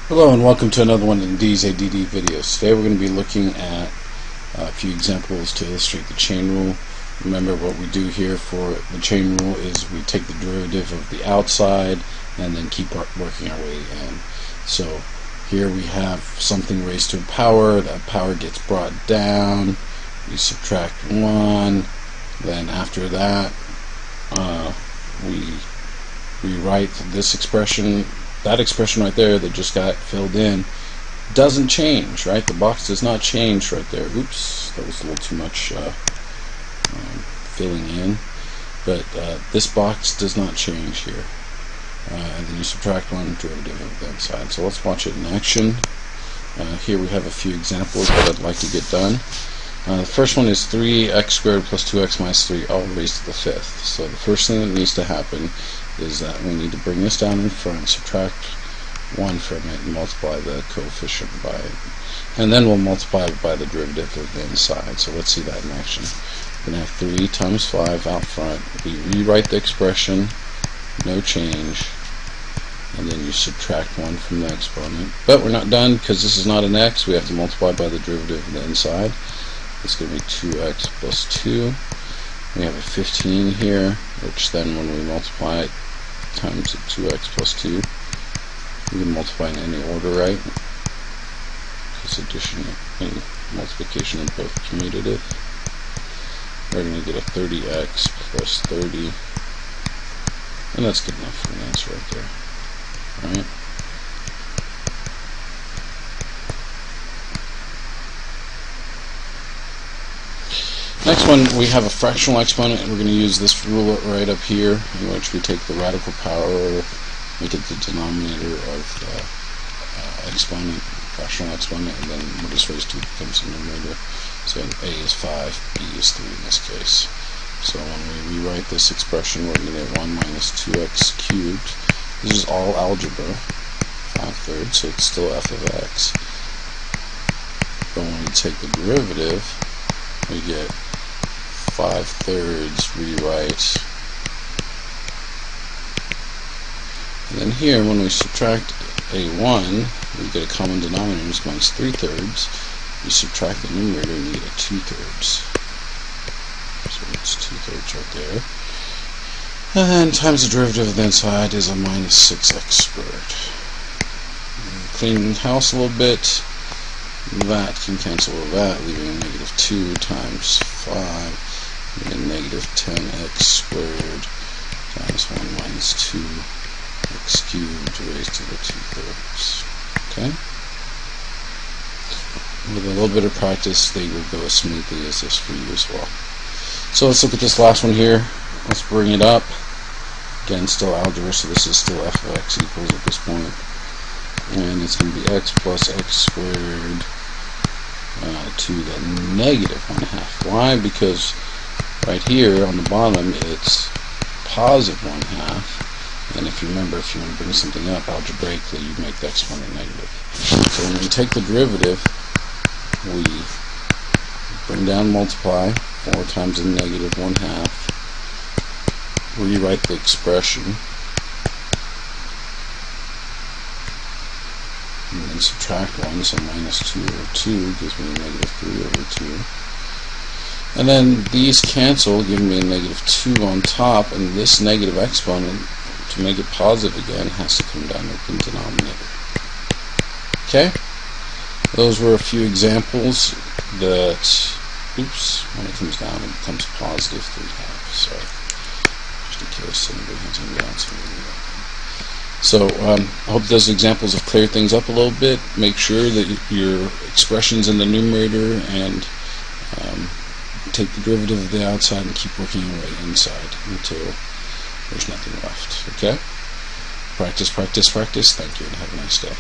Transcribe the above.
Hello and welcome to another one of these ADD videos. Today we're going to be looking at a few examples to illustrate the chain rule. Remember, what we do here for the chain rule is we take the derivative of the outside and then keep working our way in. So here we have something raised to a power. That power gets brought down. We subtract 1. Then after that we rewrite this expression. That expression right there that just got filled in doesn't change, right? The box does not change right there. Oops, that was a little too much filling in. But this box does not change here. And then you subtract 1 derivative of the inside. So let's watch it in action. Here we have a few examples that I'd like to get done. The first one is 3x squared plus 2x minus 3 all raised to the 5th. So the first thing that needs to happen is that we need to bring this down in front, subtract 1 from it, and multiply the coefficient by it. And then we'll multiply it by the derivative of the inside. So let's see that in action. We're going to have 3 times 5 out front. We rewrite the expression, no change, and then you subtract 1 from the exponent. But we're not done because this is not an x. We have to multiply by the derivative of the inside. It's going to be 2x plus 2. We have a 15 here, which then when we multiply it times 2x plus 2, we can multiply in any order, right? Because addition and multiplication are both commutative. We're going to get a 30x plus 30, and that's good enough for an answer right there. Alright? Next one, we have a fractional exponent, and we're going to use this rule right up here, in which we take the radical power, make it the denominator of the exponent, fractional exponent, and then what is raised to becomes a numerator. So a is 5, b is 3 in this case. So when we rewrite this expression, we're going to get 1 minus 2x cubed. This is all algebra, 5/3, so it's still f of x. But when we take the derivative, we get 5/3 rewrite, and then here when we subtract a 1, we get a common denominator, which minus 3/3. You subtract the numerator and you get a 2/3. So it's 2/3 right there. And times the derivative of the inside is a minus 6x squared. Cleaning house a little bit. That can cancel with that, leaving a negative 2 times 5, and negative 10x squared times 1 minus 2x cubed raised to the 2/3. Okay? With a little bit of practice, they will go as smoothly as this for you as well. So let's look at this last one here. Let's bring it up. Again, still algebra, so this is still f of x equals at this point. And it's going to be x plus x squared to the negative 1/2. Why? Because right here on the bottom it's positive 1/2, and if you remember, if you want to bring something up algebraically, you make the exponent negative. So when we take the derivative, we bring down multiply 4 times the negative 1/2, rewrite the expression, and then subtract 1, so minus 2 over 2 gives me a negative 3 over 2. And then these cancel, giving me a negative 2 on top, and this negative exponent, to make it positive again, has to come down to the denominator. Okay? Those were a few examples that, oops, when it comes down, it becomes positive 3/2. So, just in case anybody has any doubts. So I hope those examples have cleared things up a little bit. Make sure that your expression's in the numerator, and take the derivative of the outside and keep working your way inside until there's nothing left. Okay? Practice, practice, practice. Thank you, and have a nice day.